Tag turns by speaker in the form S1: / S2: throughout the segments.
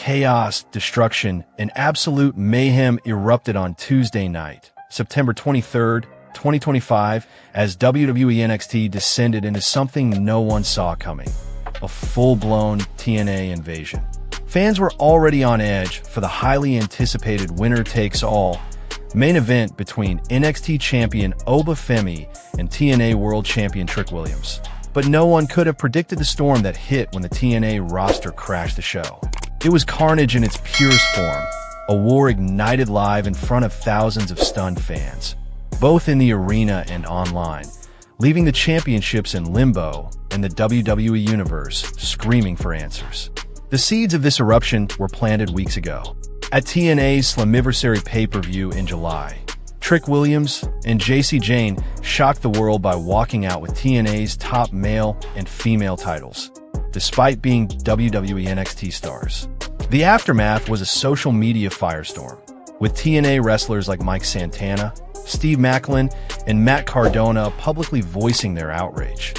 S1: chaos, destruction, and absolute mayhem erupted on Tuesday night, September 23rd, 2025, as WWE NXT descended into something no one saw coming: a full-blown TNA invasion. Fans were already on edge for the highly anticipated winner-takes-all main event between NXT champion Femi and TNA World Champion Trick Williams. But no one could have predicted the storm that hit when the TNA roster crashed the show. It was carnage in its purest form, a war ignited live in front of thousands of stunned fans, both in the arena and online, leaving the championships in limbo and the WWE Universe screaming for answers. The seeds of this eruption were planted weeks ago. At TNA's Slammiversary pay-per-view in July, Trick Williams and Jacy Jayne shocked the world by walking out with TNA's top male and female titles, despite being WWE NXT stars. The aftermath was a social media firestorm, with TNA wrestlers like Mike Santana, Steve Macklin, and Matt Cardona publicly voicing their outrage,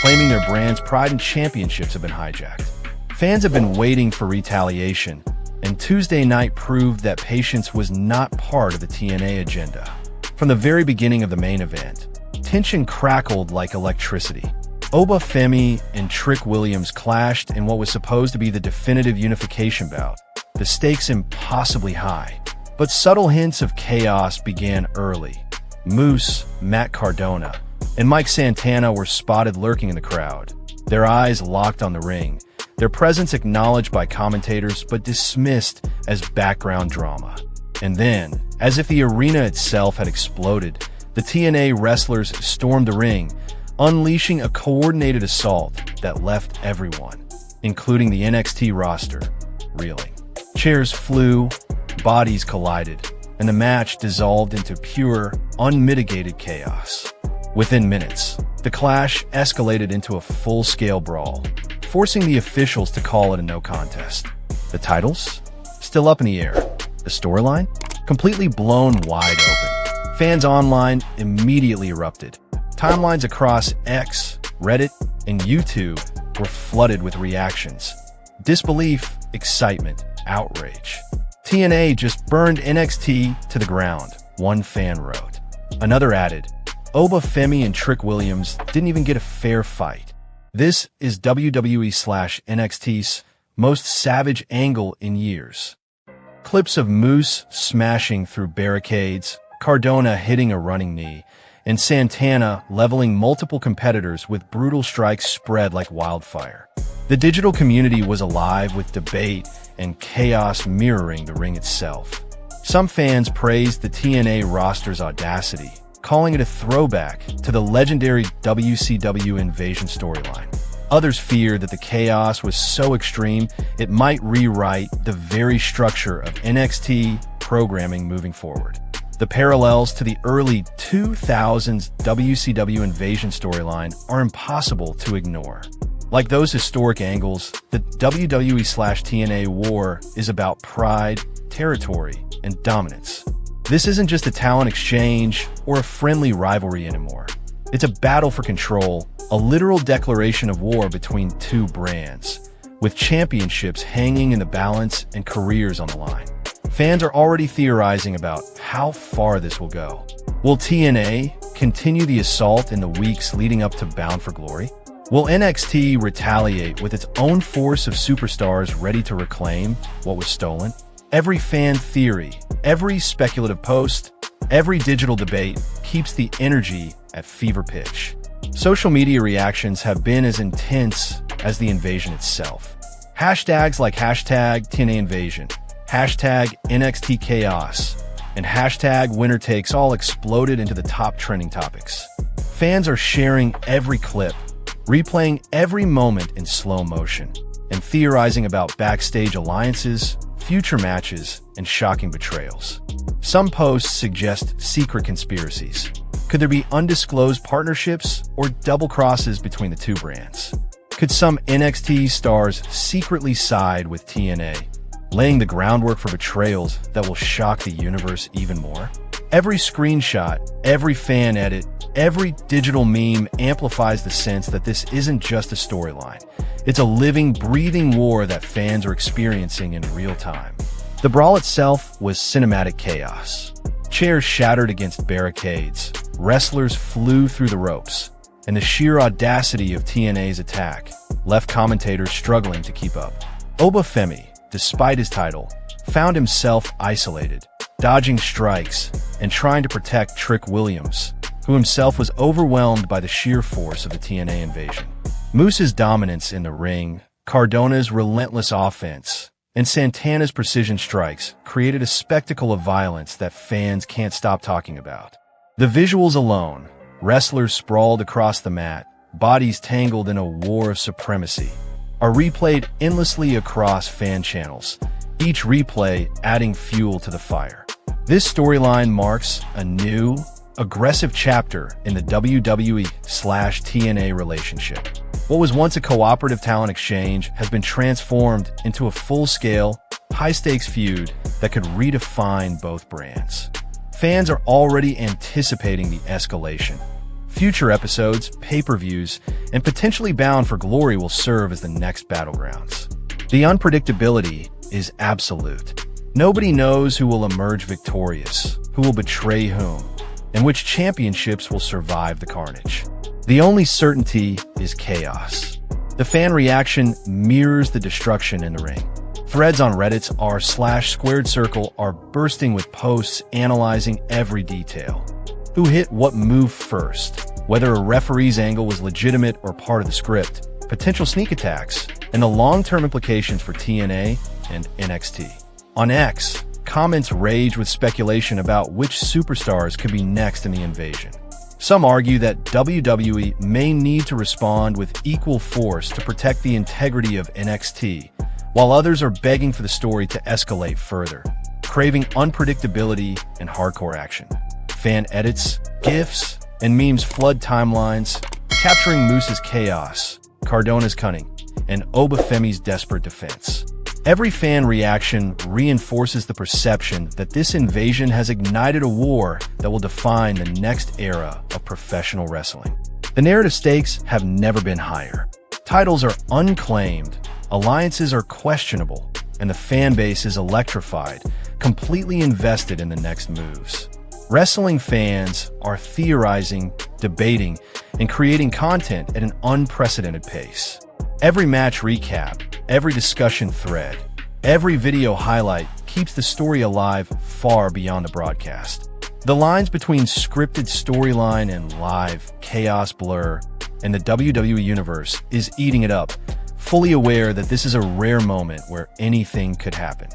S1: claiming their brand's pride and championships have been hijacked. Fans have been waiting for retaliation, and Tuesday night proved that patience was not part of the TNA agenda. From the very beginning of the main event, tension crackled like electricity. Femi and Trick Williams clashed in what was supposed to be the definitive unification bout, the stakes impossibly high. But subtle hints of chaos began early. Moose, Matt Cardona, and Mike Santana were spotted lurking in the crowd, their eyes locked on the ring, their presence acknowledged by commentators but dismissed as background drama. And then, as if the arena itself had exploded, the TNA wrestlers stormed the ring, unleashing a coordinated assault that left everyone, including the NXT roster, reeling. Chairs flew, bodies collided, and the match dissolved into pure, unmitigated chaos. Within minutes, the clash escalated into a full-scale brawl, forcing the officials to call it a no contest. The titles? Still up in the air. The storyline? Completely blown wide open. Fans online immediately erupted. Timelines across X, Reddit, and YouTube were flooded with reactions. Disbelief, excitement, outrage. TNA just burned NXT to the ground, one fan wrote. Another added, Femi and Trick Williams didn't even get a fair fight. This is WWE/NXT's most savage angle in years. Clips of Moose smashing through barricades, Cardona hitting a running knee, and Santana leveling multiple competitors with brutal strikes spread like wildfire. The digital community was alive with debate and chaos mirroring the ring itself. Some fans praised the TNA roster's audacity, calling it a throwback to the legendary WCW Invasion storyline. Others feared that the chaos was so extreme it might rewrite the very structure of NXT programming moving forward. The parallels to the early 2000s WCW Invasion storyline are impossible to ignore. Like those historic angles, the WWE/TNA war is about pride, territory, and dominance. This isn't just a talent exchange or a friendly rivalry anymore. It's a battle for control, a literal declaration of war between two brands, with championships hanging in the balance and careers on the line. Fans are already theorizing about how far this will go. Will TNA continue the assault in the weeks leading up to Bound for Glory? Will NXT retaliate with its own force of superstars ready to reclaim what was stolen? Every fan theory, every speculative post, every digital debate keeps the energy at fever pitch. Social media reactions have been as intense as the invasion itself. Hashtags like hashtag TNA Invasion, hashtag NXT Chaos, and hashtag Winner Takes All exploded into the top trending topics. Fans are sharing every clip, replaying every moment in slow motion, and theorizing about backstage alliances, future matches, and shocking betrayals. Some posts suggest secret conspiracies. Could there be undisclosed partnerships or double crosses between the two brands? Could some NXT stars secretly side with TNA, laying the groundwork for betrayals that will shock the universe even more? Every screenshot, every fan edit, every digital meme amplifies the sense that this isn't just a storyline. It's a living, breathing war that fans are experiencing in real time. The brawl itself was cinematic chaos. Chairs shattered against barricades, wrestlers flew through the ropes, and the sheer audacity of TNA's attack left commentators struggling to keep up. Femi, despite his title, found himself isolated, dodging strikes and trying to protect Trick Williams, who himself was overwhelmed by the sheer force of the TNA Invasion. Moose's dominance in the ring, Cardona's relentless offense, and Santana's precision strikes created a spectacle of violence that fans can't stop talking about. The visuals alone, wrestlers sprawled across the mat, bodies tangled in a war of supremacy, are replayed endlessly across fan channels, each replay adding fuel to the fire. This storyline marks a new, aggressive chapter in the WWE/TNA relationship. What was once a cooperative talent exchange has been transformed into a full-scale, high-stakes feud that could redefine both brands. Fans are already anticipating the escalation. Future episodes, pay-per-views, and potentially Bound for Glory will serve as the next battlegrounds. The unpredictability is absolute. Nobody knows who will emerge victorious, who will betray whom, and which championships will survive the carnage. The only certainty is chaos. The fan reaction mirrors the destruction in the ring. Threads on Reddit's r/squared circle are bursting with posts analyzing every detail. Who hit what move first, whether a referee's angle was legitimate or part of the script, potential sneak attacks, and the long-term implications for TNA and NXT. On X, comments rage with speculation about which superstars could be next in the invasion. Some argue that WWE may need to respond with equal force to protect the integrity of NXT, while others are begging for the story to escalate further, craving unpredictability and hardcore action. Fan edits, GIFs, and memes flood timelines, capturing Moose's chaos, Cardona's cunning, and Femi's desperate defense. Every fan reaction reinforces the perception that this invasion has ignited a war that will define the next era of professional wrestling. The narrative stakes have never been higher. Titles are unclaimed, alliances are questionable, and the fan base is electrified, completely invested in the next moves. Wrestling fans are theorizing, debating, and creating content at an unprecedented pace. Every match recap, every discussion thread, every video highlight keeps the story alive far beyond the broadcast. The lines between scripted storyline and live chaos blur, and the WWE Universe is eating it up, fully aware that this is a rare moment where anything could happen.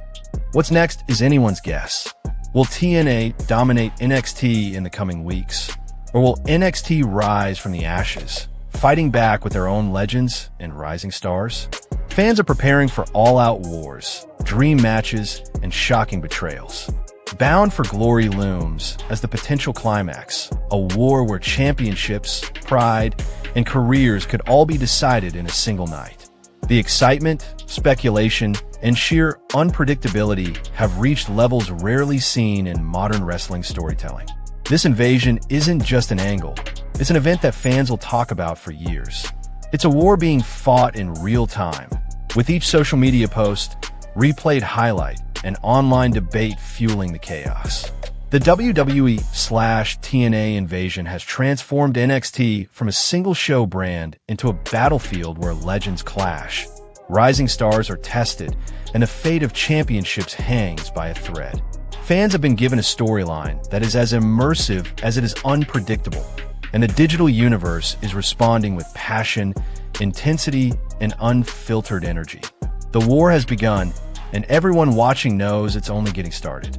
S1: What's next is anyone's guess. Will TNA dominate NXT in the coming weeks? Or will NXT rise from the ashes, fighting back with their own legends and rising stars? Fans are preparing for all-out wars, dream matches, and shocking betrayals. Bound for Glory looms as the potential climax, a war where championships, pride, and careers could all be decided in a single night. The excitement, speculation, and sheer unpredictability have reached levels rarely seen in modern wrestling storytelling. This invasion isn't just an angle, it's an event that fans will talk about for years. It's a war being fought in real time, with each social media post, replayed highlight, and online debate fueling the chaos. The WWE/TNA Invasion has transformed NXT from a single-show brand into a battlefield where legends clash, rising stars are tested, and the fate of championships hangs by a thread. Fans have been given a storyline that is as immersive as it is unpredictable, and the digital universe is responding with passion, intensity, and unfiltered energy. The war has begun, and everyone watching knows it's only getting started.